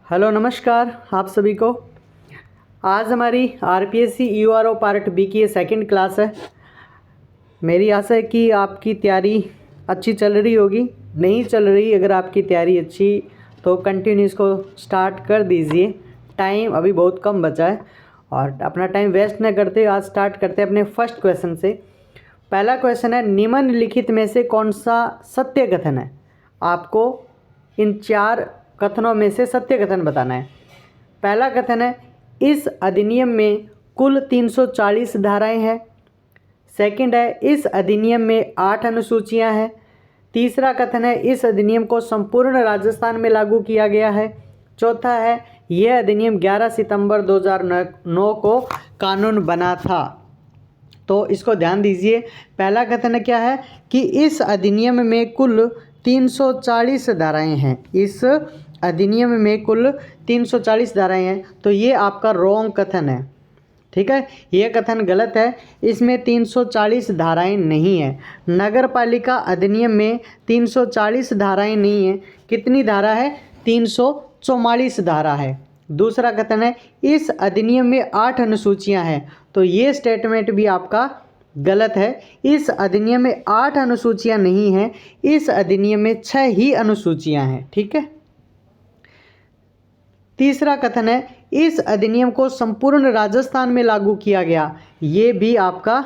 Hello नमस्कार आप सभी को। आज हमारी आरपीएससी यूआरओ पार्ट बी की ये सेकंड क्लास है। मेरी आशा है कि आपकी तैयारी अच्छी चल रही होगी। नहीं चल रही अगर आपकी तैयारी अच्छी तो कंटिन्यू इसको स्टार्ट कर दीजिए। टाइम अभी बहुत कम बचा है और अपना टाइम वेस्ट न करते आज स्टार्ट करते हैं अपने फर्स्ट क्वेश्चन से। पहला क्वेश्चन है, निम्नलिखित में से कौन सा सत्य कथन है? आपको इन चार कथनों में से सत्य कथन बताना है। पहला कथन है, इस अधिनियम में कुल 340 धाराएं हैं। सेकंड है, इस अधिनियम में 8 अनुसूचियां हैं। तीसरा कथन है, इस अधिनियम को संपूर्ण राजस्थान में लागू किया गया है। चौथा है, यह अधिनियम 11 सितंबर 2009 को कानून बना था। तो इसको ध्यान दीजिए। पहला कथन क्या है कि इस अधिनियम में कुल 340 धाराएं हैं। इस अधिनियम में कुल 340 धाराएं हैं, तो ये आपका रॉन्ग कथन है। ठीक है, ये कथन गलत है। इसमें 340 धाराएं नहीं है। नगर पालिका अधिनियम में 340 धाराएं नहीं है। कितनी धारा है? 344 धारा है। दूसरा कथन है, इस अधिनियम में 8 अनुसूचियां हैं, तो ये स्टेटमेंट भी आपका गलत है। इस अधिनियम में 8 अनुसूचियां नहीं हैं। इस अधिनियम में 6 ही अनुसूचियां हैं। ठीक है। तीसरा कथन है, इस अधिनियम को संपूर्ण राजस्थान में लागू किया गया, ये भी आपका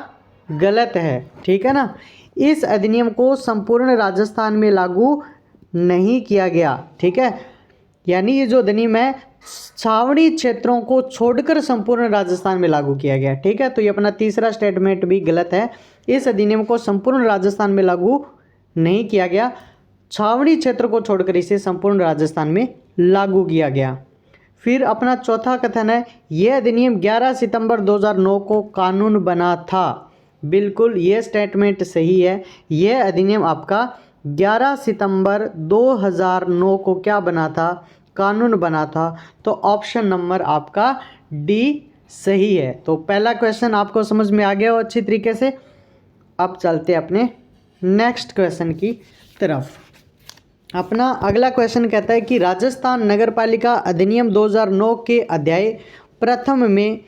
गलत है। ठीक है ना, इस अधिनियम को संपूर्ण राजस्थान में लागू नहीं किया गया। ठीक है, यानी ये जो अधिनियम है छावनी क्षेत्रों को छोड़कर संपूर्ण राजस्थान में लागू किया गया। ठीक है, तो ये अपना तीसरा स्टेटमेंट भी गलत है। इस अधिनियम को संपूर्ण राजस्थान में लागू नहीं किया गया, छावनी क्षेत्र को छोड़कर इसे संपूर्ण राजस्थान में लागू किया गया। फिर अपना चौथा कथन है, यह अधिनियम 11 सितंबर 2009 को कानून बना था। बिल्कुल ये स्टेटमेंट सही है। यह अधिनियम आपका 11 सितंबर 2009 को क्या बना था? कानून बना था। तो ऑप्शन नंबर आपका डी सही है। तो पहला क्वेश्चन आपको समझ में आ गया हो अच्छी तरीके से। अब चलते हैं अपने नेक्स्ट क्वेश्चन की तरफ। अपना अगला क्वेश्चन कहता है कि राजस्थान नगरपालिका अधिनियम 2009 के अध्याय प्रथम में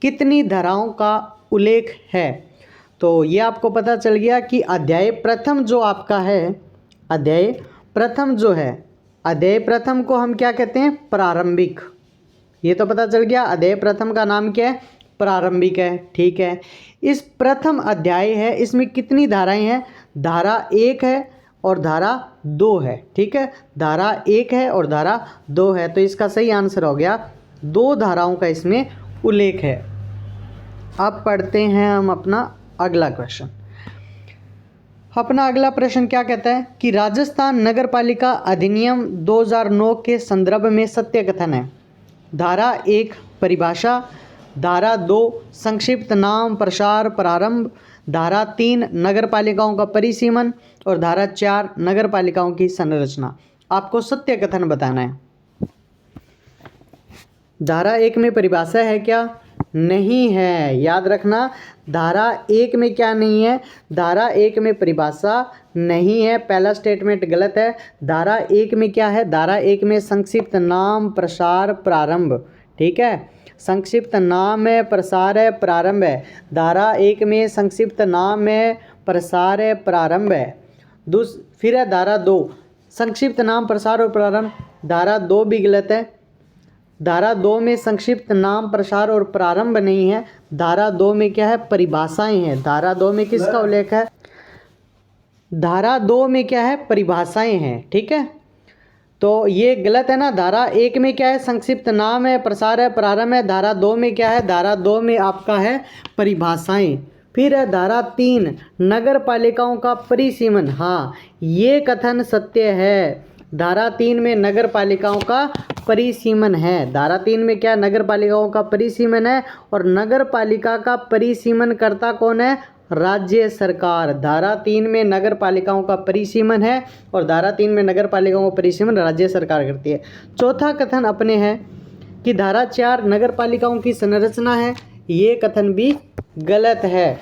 कितनी धाराओं का उल्लेख है? तो ये आपको पता चल गया कि अध्याय प्रथम जो आपका है, अध्याय प्रथम जो है, अध्याय प्रथम को हम क्या कहते हैं? प्रारंभिक। ये तो पता चल गया। अध्याय प्रथम का नाम क्या है? प्रारंभिक है। ठीक है, इस प्रथम अध्याय है, इसमें कितनी धाराएं हैं? धारा 1 है और धारा 2 है। ठीक है, धारा 1 है और धारा 2 है, तो इसका सही आंसर हो गया 2 धाराओं का इसमें उल्लेख है। अब पढ़ते हैं हम अपना अगला क्वेश्चन। अपना अगला प्रश्न क्या कहता है कि राजस्थान नगरपालिका अधिनियम 2009 के संदर्भ में सत्य कथन है। धारा 1 परिभाषा, धारा 2 संक्षिप्त नाम प्रसार प्रारंभ, धारा 3 नगरपालिकाओं का परिसीमन और धारा 4 नगरपालिकाओं की संरचना। आपको सत्य कथन बताना है। धारा 1 में परिभाषा है क्या? नहीं है। याद रखना, धारा 1 में क्या नहीं है? धारा 1 में परिभाषा नहीं है। पहला स्टेटमेंट गलत है। धारा 1 में क्या है? धारा 1 में संक्षिप्त नाम प्रसार प्रारंभ। ठीक है, संक्षिप्त नाम है, प्रसार है, प्रारंभ है। धारा 1 में संक्षिप्त नाम है, प्रसार है, प्रारंभ है। फिर है धारा 2 संक्षिप्त नाम प्रसार और प्रारंभ। धारा 2 भी गलत है। धारा 2 में संक्षिप्त नाम प्रसार और प्रारंभ नहीं है। धारा 2 में क्या है? परिभाषाएं हैं। धारा 2 में किसका उल्लेख है? धारा 2 में क्या है? परिभाषाएं हैं। ठीक है, तो ये गलत है ना। धारा 1 में क्या है? संक्षिप्त नाम है, प्रसार है, प्रारंभ है। धारा 2 में क्या है? धारा 2 में आपका है परिभाषाएं। फिर है धारा 3 नगर पालिकाओं का परिसीमन। हाँ, ये कथन सत्य है। धारा 3 में नगर पालिकाओं का परिसीमन है। धारा 3 में क्या? नगर पालिकाओं का परिसीमन है और नगर पालिका का परिसीमन करता कौन है? राज्य सरकार। धारा 3 में नगर पालिकाओं का परिसीमन है और धारा 3 में नगर पालिकाओं का परिसीमन राज्य सरकार करती है। चौथा कथन अपने है कि धारा 4 नगर पालिकाओं की संरचना है। ये कथन भी गलत है।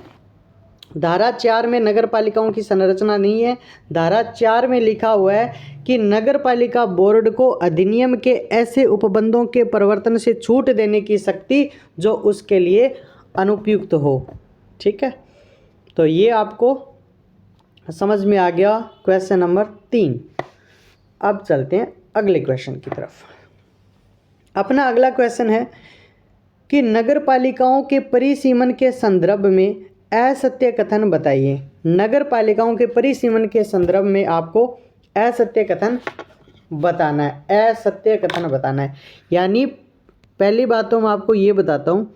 धारा 4 में नगर पालिकाओं की संरचना नहीं है। धारा 4 में लिखा हुआ है कि नगर पालिका बोर्ड को अधिनियम के ऐसे उपबंधों के प्रवर्तन से छूट देने की शक्ति जो उसके लिए अनुपयुक्त हो। ठीक है, तो ये आपको समझ में आ गया क्वेश्चन नंबर 3। अब चलते हैं अगले क्वेश्चन की तरफ। अपना अगला क्वेश्चन है कि नगर पालिकाओं के परिसीमन के संदर्भ में असत्य कथन बताइए। नगर पालिकाओं के परिसीमन के संदर्भ में आपको असत्य कथन बताना है। असत्य कथन बताना है, यानी पहली बात तो मैं आपको ये बताता हूँ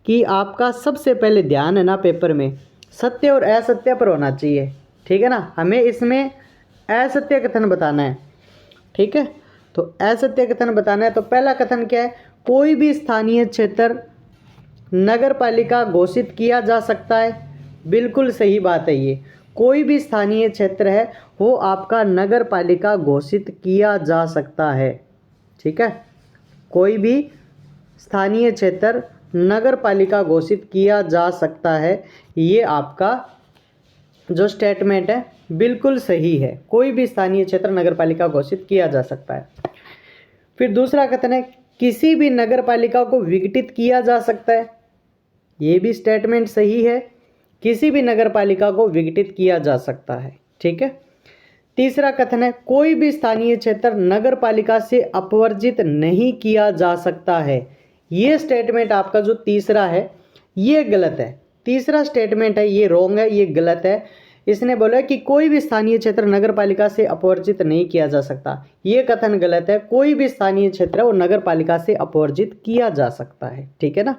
कि आपका सबसे पहले ध्यान है ना पेपर में सत्य और असत्य पर होना चाहिए। ठीक है ना, हमें इसमें असत्य कथन बताना है। ठीक है, तो असत्य कथन बताना है। तो पहला कथन क्या है, कोई भी स्थानीय क्षेत्र नगर पालिका घोषित किया जा सकता है। बिल्कुल सही बात है, ये कोई भी स्थानीय क्षेत्र है वो आपका नगर पालिका घोषित किया जा सकता है। ठीक है, कोई भी स्थानीय क्षेत्र नगर पालिका घोषित किया जा सकता है, ये आपका जो स्टेटमेंट है बिल्कुल सही है। कोई भी स्थानीय क्षेत्र नगर पालिका घोषित किया जा सकता है। फिर दूसरा कथन है किसी भी नगर पालिका को विघटित किया जा सकता है। ये भी स्टेटमेंट सही है, किसी भी नगर पालिका को विघटित किया जा सकता है। ठीक है, तीसरा कथन है कोई भी स्थानीय क्षेत्र नगर पालिका से अपवर्जित नहीं किया जा सकता है। ये स्टेटमेंट आपका जो तीसरा है ये गलत है। तीसरा स्टेटमेंट है ये रॉन्ग है, ये गलत है। इसने बोला कि कोई भी स्थानीय क्षेत्र नगर पालिका से अपवर्जित नहीं किया जा सकता, ये कथन गलत है। कोई भी स्थानीय क्षेत्र वो नगर पालिका से अपवर्जित किया जा सकता है। ठीक है ना,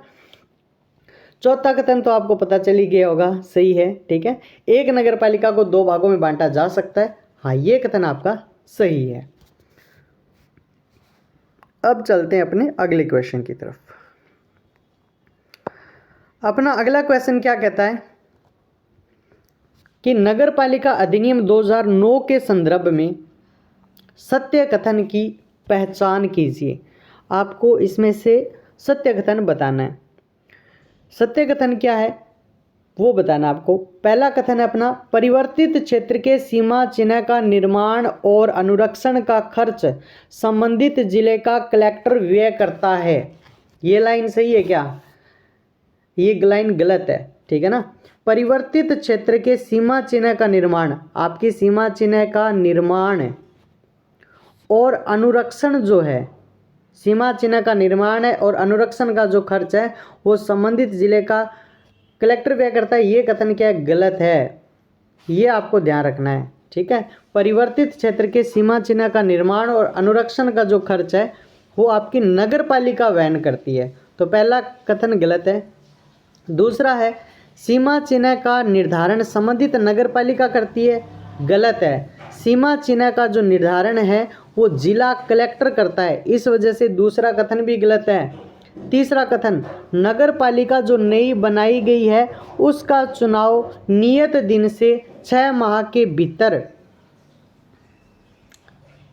चौथा कथन तो आपको पता चल ही गया होगा, सही है। ठीक है, एक नगर पालिका को 2 भागों में बांटा जा सकता है। हाँ, ये कथन आपका सही है। अब चलते हैं अपने अगले क्वेश्चन की तरफ। अपना अगला क्वेश्चन क्या कहता है कि नगर पालिका अधिनियम 2009 के संदर्भ में सत्य कथन की पहचान कीजिए। आपको इसमें से सत्य कथन बताना है। सत्य कथन क्या है वो बताना आपको। पहला कथन है अपना, परिवर्तित क्षेत्र के सीमा चिन्ह का निर्माण और अनुरक्षण का खर्च संबंधित जिले का कलेक्टर व्यय करता है। ये लाइन सही है क्या? ये लाइन गलत है। ठीक है ना, परिवर्तित क्षेत्र के सीमा चिन्ह का निर्माण, आपकी सीमा चिन्ह का निर्माण और अनुरक्षण जो है, सीमा चिन्ह का निर्माण है और अनुरक्षण का जो खर्च है वो संबंधित जिले का कलेक्टर व्यय करता है। ये कथन क्या है? गलत है, ये आपको ध्यान रखना है। ठीक है, परिवर्तित क्षेत्र के सीमा चिन्ह का निर्माण और अनुरक्षण का जो खर्च है वो आपकी नगर पालिका वहन करती है। तो पहला कथन गलत है। दूसरा है सीमा चिन्ह का निर्धारण संबंधित नगर पालिका करती है, गलत है। सीमा चिन्ह का जो निर्धारण है वो जिला कलेक्टर करता है, इस वजह से दूसरा कथन भी गलत है। तीसरा कथन, नगर पालिका जो नई बनाई गई है उसका चुनाव नियत दिन से 6 माह के भीतर,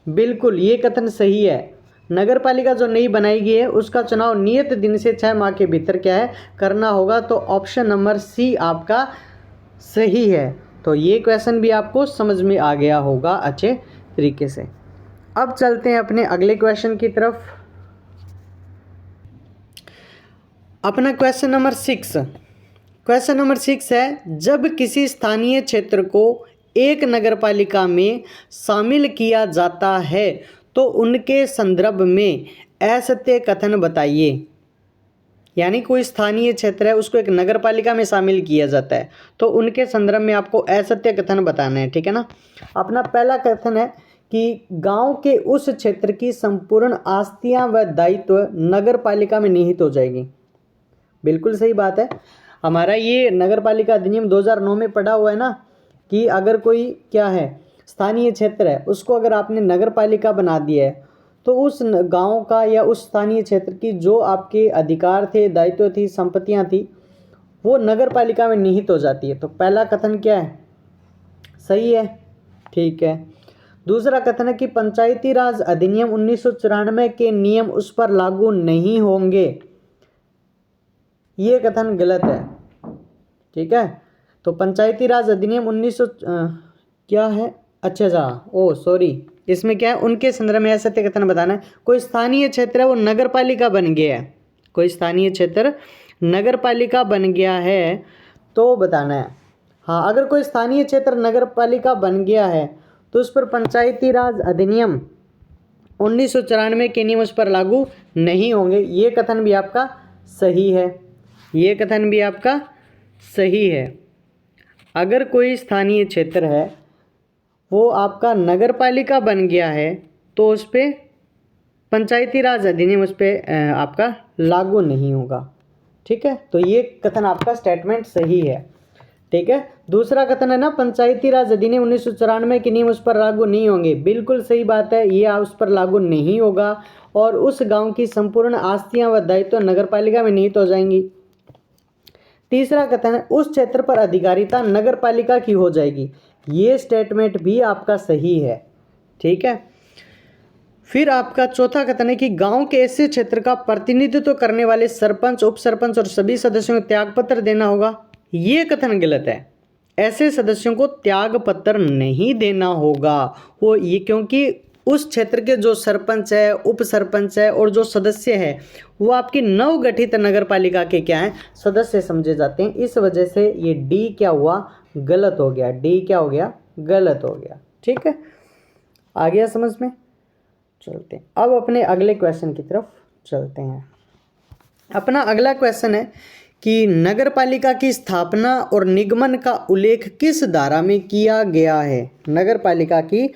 बिल्कुल ये कथन सही है। नगर पालिका जो नई बनाई गई है उसका चुनाव नियत दिन से 6 माह के भीतर क्या है? करना होगा। तो ऑप्शन नंबर सी आपका सही है। तो ये क्वेश्चन भी आपको समझ में आ गया होगा अच्छे तरीके से। अब चलते हैं अपने अगले क्वेश्चन की तरफ। अपना क्वेश्चन नंबर 6। क्वेश्चन नंबर 6 है, जब किसी स्थानीय क्षेत्र को एक नगर पालिका में शामिल किया जाता है तो उनके संदर्भ में असत्य कथन बताइए। यानी कोई स्थानीय क्षेत्र है उसको एक नगर पालिका में शामिल किया जाता है तो उनके संदर्भ में आपको असत्य कथन बताना है। ठीक है ना, अपना पहला कथन है कि गांव के उस क्षेत्र की संपूर्ण आस्तियां व दायित्व नगर पालिका में निहित हो जाएगी। बिल्कुल सही बात है। हमारा ये नगर पालिका अधिनियम 2009 में पढ़ा हुआ है ना कि अगर कोई क्या है स्थानीय क्षेत्र है उसको अगर आपने नगर पालिका बना दिया है तो उस गांव का या उस स्थानीय क्षेत्र की जो आपके अधिकार थे, दायित्व थी, संपत्तियां थी, वो नगर पालिका में निहित हो जाती है। तो पहला कथन क्या है? सही है। ठीक है, दूसरा कथन है कि पंचायती राज अधिनियम 1994 के नियम उस पर लागू नहीं होंगे। ये कथन गलत है। ठीक है, तो पंचायती राज अधिनियम 1900 क्या है, अच्छा ओ सॉरी, इसमें क्या है, उनके संदर्भ में सत्य कथन बताना है। कोई स्थानीय क्षेत्र है वो नगर पालिका बन गया है, कोई स्थानीय क्षेत्र नगर पालिका बन गया है तो बताना है। हाँ, अगर कोई स्थानीय क्षेत्र नगर पालिका बन गया है तो उस पर पंचायती राज अधिनियम 1994 के नियम उस पर लागू नहीं होंगे। ये कथन भी आपका सही है, ये कथन भी आपका सही है। अगर कोई स्थानीय क्षेत्र है वो आपका नगर पालिका बन गया है तो उस पर पंचायती राज अधिनियम उस पर आपका लागू नहीं होगा। ठीक है, तो ये कथन आपका स्टेटमेंट सही है। ठीक है, दूसरा कथन है ना, पंचायती राज अधिनियम 1994 के नियम उस पर लागू नहीं होंगे, बिल्कुल सही बात है, ये उस पर लागू नहीं होगा और उस गांव की संपूर्ण आस्तियां व दायित्व नगर पालिका में निहित हो जाएंगी। तीसरा कथन है, उस क्षेत्र पर अधिकारिता नगर पालिका की हो जाएगी, ये स्टेटमेंट भी आपका सही है। ठीक है, फिर आपका चौथा कथन है कि गांव के ऐसे क्षेत्र का प्रतिनिधित्व करने वाले सरपंच, उप सरपंच और सभी सदस्यों को त्यागपत्र देना होगा, ये कथन गलत है। ऐसे सदस्यों को त्यागपत्र नहीं देना होगा, वो ये क्योंकि उस क्षेत्र के जो सरपंच है, उप सरपंच है और जो सदस्य है वो आपकी नवगठित नगर पालिका के क्या हैं, सदस्य समझे जाते हैं। इस वजह से ये डी क्या हुआ, गलत हो गया, डी क्या हो गया, गलत हो गया। ठीक है, आ गया समझ में। चलते हैं अब अपने अगले क्वेश्चन की तरफ चलते हैं। अपना अगला क्वेश्चन है कि नगर पालिका की स्थापना और निगमन का उल्लेख किस धारा में किया गया है। नगर पालिका की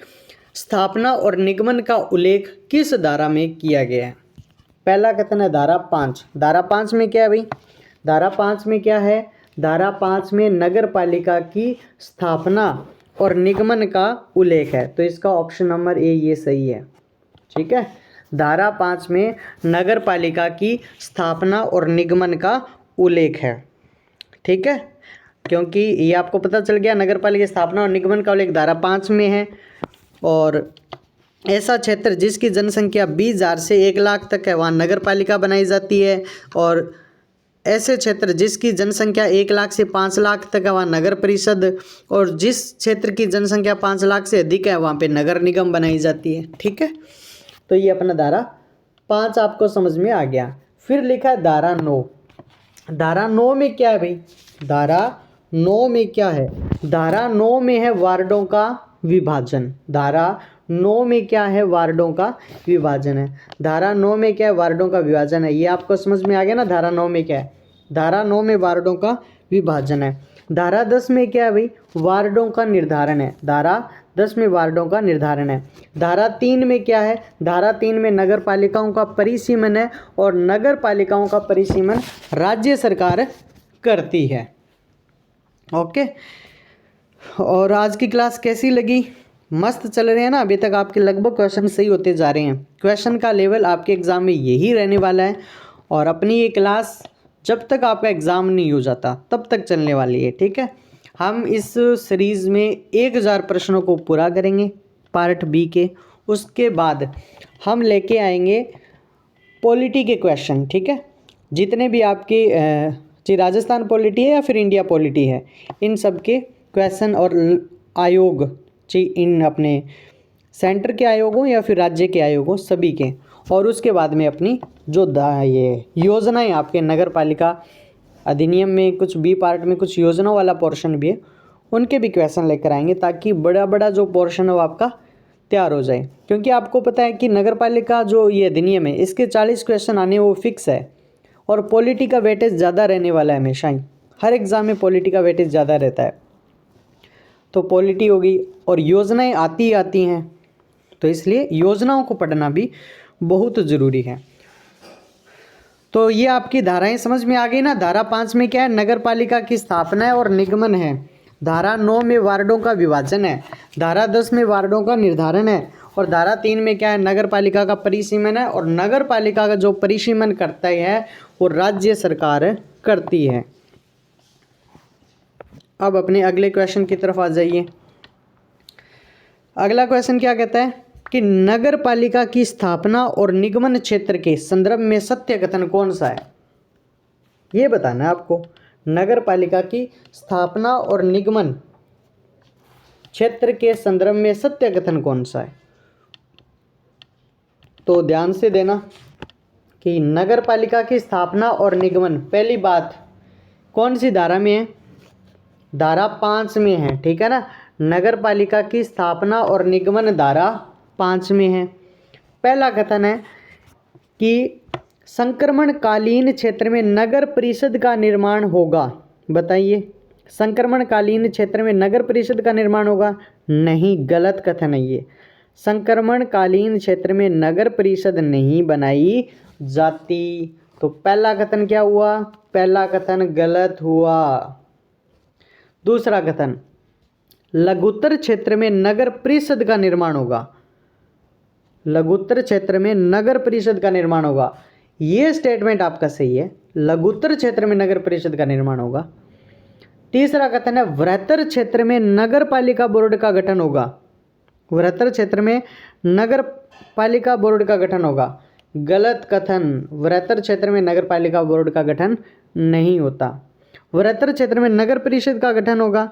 स्थापना और निगमन का उल्लेख किस धारा में किया गया है। पहला कथन है धारा 5। धारा 5 में क्या है भाई, धारा 5 में क्या है, धारा 5 में नगर पालिका की स्थापना और निगमन का उल्लेख है, तो इसका ऑप्शन नंबर ए ये सही है। ठीक है, धारा 5 में नगर पालिका की स्थापना और निगमन का उल्लेख है। ठीक है, क्योंकि ये आपको पता चल गया नगर पालिका की स्थापना और निगमन का उल्लेख धारा 5 में है। और ऐसा क्षेत्र जिसकी जनसंख्या 20,000 से 1 लाख तक है वहाँ नगर पालिका बनाई जाती है, और ऐसे क्षेत्र जिसकी जनसंख्या 1 लाख से 5 लाख तक है वहाँ नगर परिषद, और जिस क्षेत्र की जनसंख्या 5 लाख से अधिक है वहाँ पे नगर निगम बनाई जाती है। ठीक है, तो ये अपना धारा 5 आपको समझ में आ गया। फिर लिखा है धारा 9। धारा 9 में क्या है भाई, धारा 9 में क्या है, धारा 9 में है वार्डों का विभाजन। धारा 9 में क्या है, वार्डों का विभाजन है। धारा 9 में क्या है, वार्डों का विभाजन है। ये आपको समझ में आ गया ना, धारा 9 में क्या है, धारा 9 में वार्डों का विभाजन है। धारा 10 में क्या है भाई, वार्डों का निर्धारण है। धारा 10 में वार्डों का निर्धारण है। धारा 3 में क्या है, धारा 3 में नगर पालिकाओं का परिसीमन है, और नगर पालिकाओं का परिसीमन राज्य सरकार करती है। ओके, और आज की क्लास कैसी लगी, मस्त चल रहे हैं ना, अभी तक आपके लगभग क्वेश्चन सही होते जा रहे हैं। क्वेश्चन का लेवल आपके एग्ज़ाम में यही रहने वाला है, और अपनी ये क्लास जब तक आपका एग्ज़ाम नहीं हो जाता तब तक चलने वाली है। ठीक है, हम इस सीरीज़ में 1000 प्रश्नों को पूरा करेंगे पार्ट बी के, उसके बाद हम लेके आएंगे पॉलिटी के क्वेश्चन। ठीक है, जितने भी आपके चाहे राजस्थान पॉलिटी है या फिर इंडिया पॉलिटी है, इन सब के क्वेश्चन और आयोग, चाहे इन अपने सेंटर के आयोग हों या फिर राज्य के आयोग हों, सभी के, और उसके बाद में अपनी जो ये योजनाएं आपके नगर पालिका अधिनियम में कुछ बी पार्ट में कुछ योजनाओं वाला पोर्शन भी है, उनके भी क्वेश्चन लेकर आएंगे, ताकि बड़ा बड़ा जो पोर्शन है वो आपका तैयार हो जाए। क्योंकि आपको पता है कि नगर पालिका जो ये अधिनियम है इसके 40 क्वेश्चन आने वो फिक्स है, और पॉलिटी का वेटेज ज़्यादा रहने वाला है। हमेशा ही हर एग्ज़ाम में पॉलिटी का वेटेज ज़्यादा रहता है, तो पॉलिटी होगी और योजनाएं आती ही आती हैं, तो इसलिए योजनाओं को पढ़ना भी बहुत ज़रूरी है। तो ये आपकी धाराएं समझ में आ गई ना। धारा 5 में क्या है, नगर पालिका की स्थापना है और निगमन है। धारा 9 में वार्डों का विभाजन है। धारा 10 में वार्डों का निर्धारण है, और धारा 3 में क्या है, नगर पालिका का परिसीमन है, और नगर पालिका का जो परिसीमन करता है वो राज्य सरकार करती है। अब अपने अगले क्वेश्चन की तरफ आ जाइए। अगला क्वेश्चन क्या कहता है कि नगर पालिका की स्थापना और निगमन क्षेत्र के संदर्भ में सत्य कथन कौन सा है, ये बताना है आपको। नगर पालिका की स्थापना और निगमन क्षेत्र के संदर्भ में सत्य कथन कौन सा है? तो ध्यान से देना कि नगर पालिका की स्थापना और निगमन, पहली बात कौन सी धारा में है? धारा 5 में है, ठीक है ना। नगर पालिका की स्थापना और निगमन धारा 5 में है। पहला कथन है कि संक्रमणकालीन क्षेत्र में नगर परिषद का निर्माण होगा। बताइए, संक्रमणकालीन क्षेत्र में नगर परिषद का निर्माण होगा? नहीं, गलत कथन है ये। संक्रमणकालीन क्षेत्र में नगर परिषद नहीं बनाई जाती। तो पहला कथन क्या हुआ? पहला कथन गलत हुआ। दूसरा कथन, लघुत्तर क्षेत्र में नगर परिषद का निर्माण होगा। लघुत्तर क्षेत्र में नगर परिषद का निर्माण होगा, ये स्टेटमेंट आपका सही है। लघुत्तर क्षेत्र में नगर परिषद का निर्माण होगा। तीसरा कथन है वृहत्तर क्षेत्र में नगर पालिका बोर्ड का गठन होगा। वृहत्तर क्षेत्र में नगर पालिका बोर्ड का गठन होगा। गलत कथन, वृहत्तर क्षेत्र में नगर पालिका बोर्ड का गठन नहीं होता। वृहत्तर क्षेत्र में नगर परिषद का गठन होगा।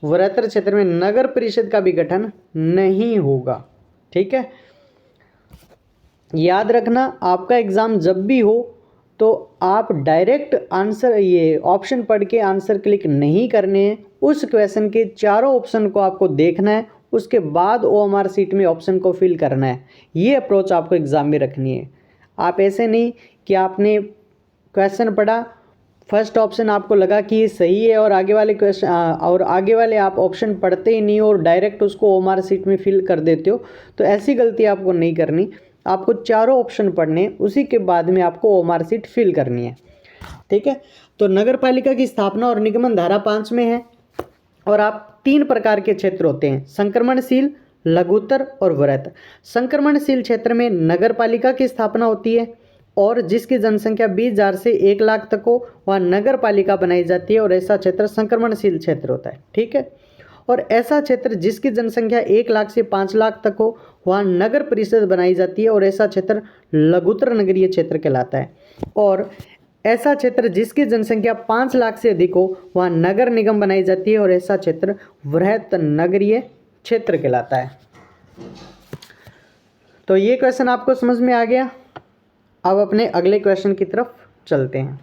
वृहत्तर क्षेत्र में नगर परिषद का भी गठन नहीं होगा, ठीक है। याद रखना, आपका एग्जाम जब भी हो तो आप डायरेक्ट आंसर, ये ऑप्शन पढ़ के आंसर क्लिक नहीं करने हैं। उस क्वेश्चन के चारों ऑप्शन को आपको देखना है, उसके बाद ओएमआर सीट में ऑप्शन को फिल करना है। ये अप्रोच आपको एग्जाम में रखनी है। आप ऐसे नहीं कि आपने क्वेश्चन पढ़ा, फर्स्ट ऑप्शन आपको लगा कि ये सही है और आगे वाले आप ऑप्शन पढ़ते ही नहीं और डायरेक्ट उसको ओएमआर सीट में फिल कर देते हो। तो ऐसी गलती आपको नहीं करनी। आपको चारों ऑप्शन पढ़ने, उसी के बाद में आपको ओएमआर सीट फिल करनी है, ठीक है। तो नगर पालिका की स्थापना और निगमन धारा 5 में है। और आप 3 प्रकार के क्षेत्र होते हैं, संक्रमणशील, लघुत्तर और वृहत्तर। संक्रमणशील क्षेत्र में नगर पालिका की स्थापना होती है और जिसकी जनसंख्या 20,000 से 1 लाख तक हो वहाँ नगर पालिका बनाई जाती है और ऐसा क्षेत्र संक्रमणशील क्षेत्र होता है, ठीक है। और ऐसा क्षेत्र जिसकी जनसंख्या 1 लाख से 5 लाख तक हो वहाँ नगर परिषद बनाई जाती है और ऐसा क्षेत्र लघुत्तर नगरीय क्षेत्र कहलाता है। और ऐसा क्षेत्र जिसकी जनसंख्या 5 लाख से अधिक हो वहाँ नगर निगम बनाई जाती है और ऐसा क्षेत्र वृहत नगरीय क्षेत्र कहलाता है। तो ये क्वेश्चन आपको समझ में आ गया। अब अपने अगले क्वेश्चन की तरफ चलते हैं।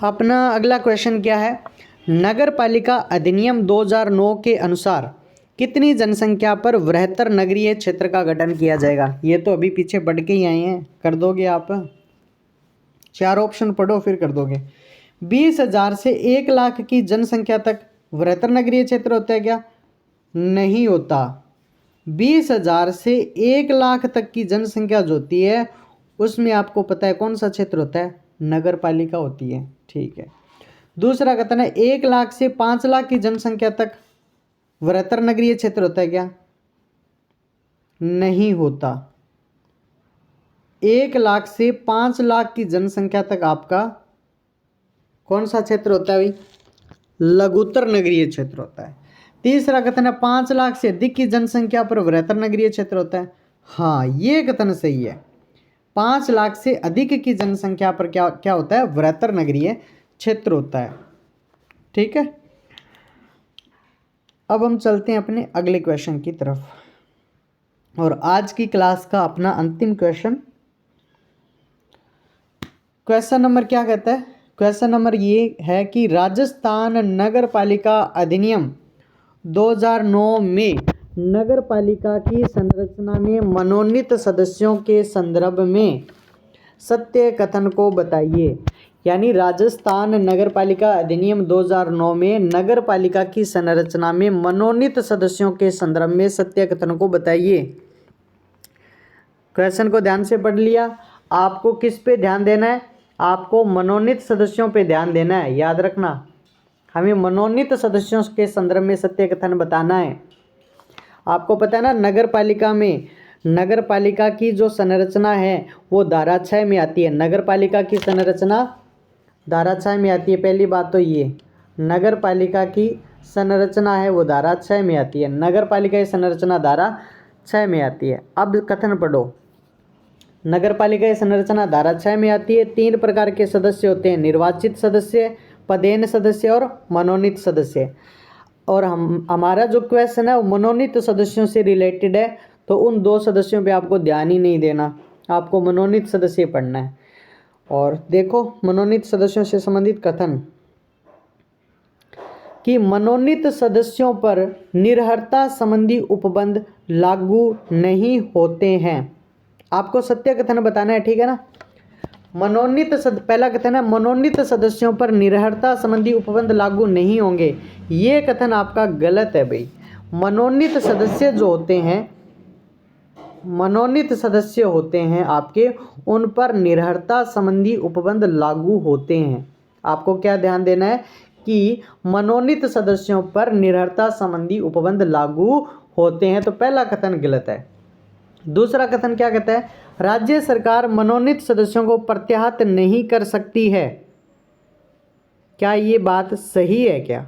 अपना अगला क्वेश्चन क्या है? नगर पालिका अधिनियम 2009 के अनुसार कितनी जनसंख्या पर वृहत्तर नगरीय क्षेत्र का गठन किया जाएगा? ये तो अभी पीछे पढ़ के ही आए हैं, कर दोगे आप? 4 ऑप्शन पढ़ो फिर कर दोगे। 20,000 से 1 लाख की जनसंख्या तक वृहत्तर नगरीय क्षेत्र होता है क्या? नहीं होता। 20,000 से 1 लाख तक की जनसंख्या जो होती है उसमें आपको पता है कौन सा क्षेत्र होता है? नगर पालिका होती है, ठीक है। दूसरा कथन है 1 लाख से 5 लाख की जनसंख्या तक वृहत्तर नगरीय क्षेत्र होता है क्या? नहीं होता। 1 लाख से 5 लाख की जनसंख्या तक आपका कौन सा क्षेत्र होता है भाई? लघुत्तर नगरीय क्षेत्र होता है। तीसरा कथन है 5 लाख से अधिक की जनसंख्या पर वृहत्तर नगरीय क्षेत्र होता है। हाँ, ये कथन सही है। 5 लाख से अधिक की जनसंख्या पर क्या होता है? वृहत्तर नगरीय क्षेत्र होता है, ठीक है। अब हम चलते हैं अपने अगले क्वेश्चन की तरफ। और आज की क्लास का अपना अंतिम क्वेश्चन, क्वेश्चन नंबर क्या कहता है? क्वेश्चन नंबर ये है कि राजस्थान नगर पालिका अधिनियम 2009 में नगर पालिका की संरचना में मनोनीत सदस्यों के संदर्भ में सत्य कथन को बताइए। यानी राजस्थान नगर पालिका अधिनियम 2009 में नगर पालिका की संरचना में मनोनीत सदस्यों के संदर्भ में सत्य कथन को बताइए। क्वेश्चन को ध्यान से पढ़ लिया। आपको किस पे ध्यान देना है? आपको मनोनीत सदस्यों पे ध्यान देना है। याद रखना, हमें मनोनीत सदस्यों के संदर्भ में सत्य कथन बताना है। आपको पता है ना, नगर पालिका में नगर पालिका की जो संरचना है वो धारा 6 में आती है। नगर पालिका की संरचना धारा 6 में आती है। पहली बात तो ये, नगर पालिका की संरचना है वो धारा 6 में आती है। नगर पालिका की संरचना धारा 6 में आती है। अब कथन पढ़ो, नगरपालिका की संरचना धारा 6 में आती है। 3 प्रकार के सदस्य होते हैं, निर्वाचित सदस्य, पदेन सदस्य और मनोनीत सदस्य। और हमारा जो क्वेश्चन है वो मनोनीत सदस्यों से रिलेटेड है, तो उन 2 सदस्यों पे आपको ध्यान ही नहीं देना, आपको मनोनीत सदस्य पढ़ना है। और देखो मनोनीत सदस्यों से संबंधित कथन कि मनोनीत सदस्यों पर निर्हरता संबंधी उपबंध लागू नहीं होते हैं। आपको सत्य कथन बताना है, ठीक है ना। पहला कथन है मनोनीत सदस्यों पर निर्हरता संबंधी उपबंध लागू नहीं होंगे। ये कथन आपका गलत है भाई। मनोनीत सदस्य जो होते हैं, मनोनीत सदस्य होते हैं आपके, उन पर निर्हरता संबंधी उपबंध लागू होते हैं। आपको क्या ध्यान देना है कि मनोनीत सदस्यों पर निर्हरता संबंधी उपबंध लागू होते हैं, तो पहला कथन गलत है। दूसरा कथन क्या कहता है, राज्य सरकार मनोनीत सदस्यों को प्रत्याहत नहीं कर सकती है। क्या ये बात सही है क्या?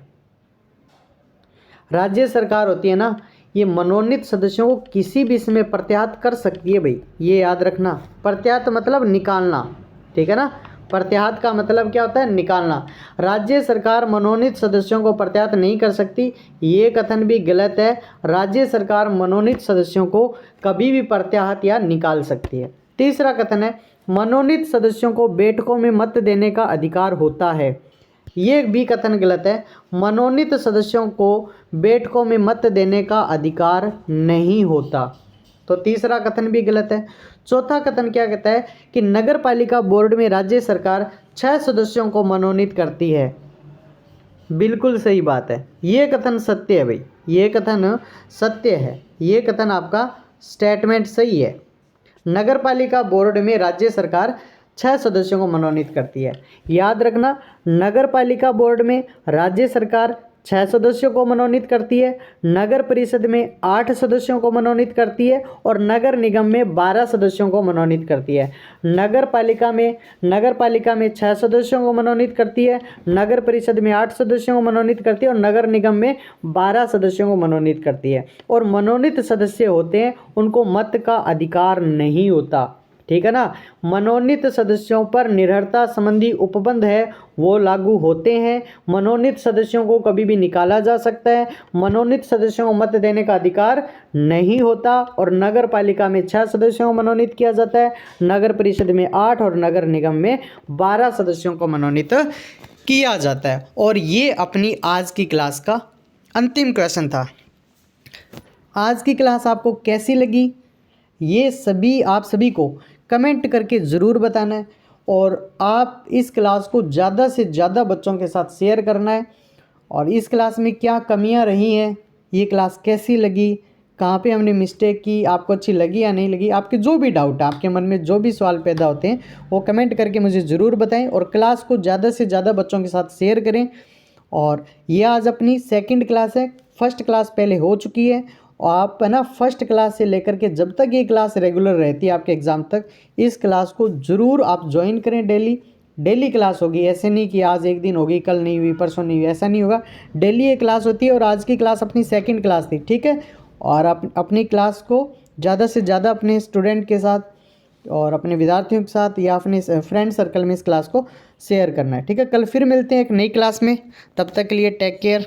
राज्य सरकार होती है ना, ये मनोनीत सदस्यों को किसी भी समय प्रत्याहत कर सकती है भाई, ये याद रखना। प्रत्याहत मतलब निकालना, ठीक है ना। प्रत्याहत का मतलब क्या होता है, निकालना। राज्य सरकार मनोनीत सदस्यों को प्रत्याहत नहीं कर सकती, ये कथन भी गलत है। राज्य सरकार मनोनीत सदस्यों को कभी भी प्रत्याहत या निकाल सकती है। तीसरा कथन है मनोनीत सदस्यों को बैठकों में मत देने का अधिकार होता है। ये भी कथन गलत है। मनोनीत सदस्यों को बैठकों में मत देने का अधिकार नहीं होता, तो तीसरा कथन भी गलत है। चौथा कथन क्या कहता है कि नगर पालिका बोर्ड में राज्य सरकार 6 सदस्यों को मनोनीत करती है। बिल्कुल सही बात है, ये कथन सत्य है भाई, ये कथन सत्य है, ये कथन आपका स्टेटमेंट सही है। नगर पालिका बोर्ड में राज्य सरकार 6 सदस्यों को मनोनीत करती है। याद रखना, नगर पालिका बोर्ड में राज्य सरकार 6 सदस्यों को मनोनीत करती है, नगर परिषद में 8 सदस्यों को मनोनीत करती है और नगर निगम में 12 सदस्यों को मनोनीत करती है। नगर पालिका में 6 सदस्यों को मनोनीत करती है, नगर परिषद में 8 सदस्यों को मनोनीत करती है और नगर निगम में 12 सदस्यों को मनोनीत करती है। और मनोनीत सदस्य होते हैं, उनको मत का अधिकार नहीं होता, ठीक है ना। मनोनीत सदस्यों पर निर्भरता संबंधी उपबंध है वो लागू होते हैं। मनोनीत सदस्यों को कभी भी निकाला जा सकता है, मनोनीत सदस्यों को मत देने का अधिकार नहीं होता। और नगर पालिका में 6 सदस्यों को मनोनीत किया जाता है, नगर परिषद में 8 और नगर निगम में 12 सदस्यों को मनोनीत किया जाता है। और ये अपनी आज की क्लास का अंतिम क्वेश्चन था। आज की क्लास आपको कैसी लगी, ये आप सभी को कमेंट करके ज़रूर बताना है। और आप इस क्लास को ज़्यादा से ज़्यादा बच्चों के साथ शेयर करना है। और इस क्लास में क्या कमियां रही हैं, ये क्लास कैसी लगी, कहाँ पे हमने मिस्टेक की, आपको अच्छी लगी या नहीं लगी, आपके जो भी डाउट है, आपके मन में जो भी सवाल पैदा होते हैं वो कमेंट करके मुझे ज़रूर बताएं। और क्लास को ज़्यादा से ज़्यादा बच्चों के साथ शेयर करें। और ये आज अपनी सेकंड क्लास है, फर्स्ट क्लास पहले हो चुकी है। और आप है ना फर्स्ट क्लास से लेकर के जब तक ये क्लास रेगुलर रहती है आपके एग्ज़ाम तक, इस क्लास को ज़रूर आप ज्वाइन करें। डेली क्लास होगी, ऐसे नहीं कि आज एक दिन होगी कल नहीं हुई परसों नहीं हुई, ऐसा नहीं होगा। डेली ये क्लास होती है और आज की क्लास अपनी सेकंड क्लास थी, ठीक है। और अपनी क्लास को ज़्यादा से ज़्यादा अपने स्टूडेंट के साथ और अपने विद्यार्थियों के साथ या अपने फ्रेंड सर्कल में इस क्लास को शेयर करना है, ठीक है। कल फिर मिलते हैं एक नई क्लास में, तब तक के लिए टेक केयर।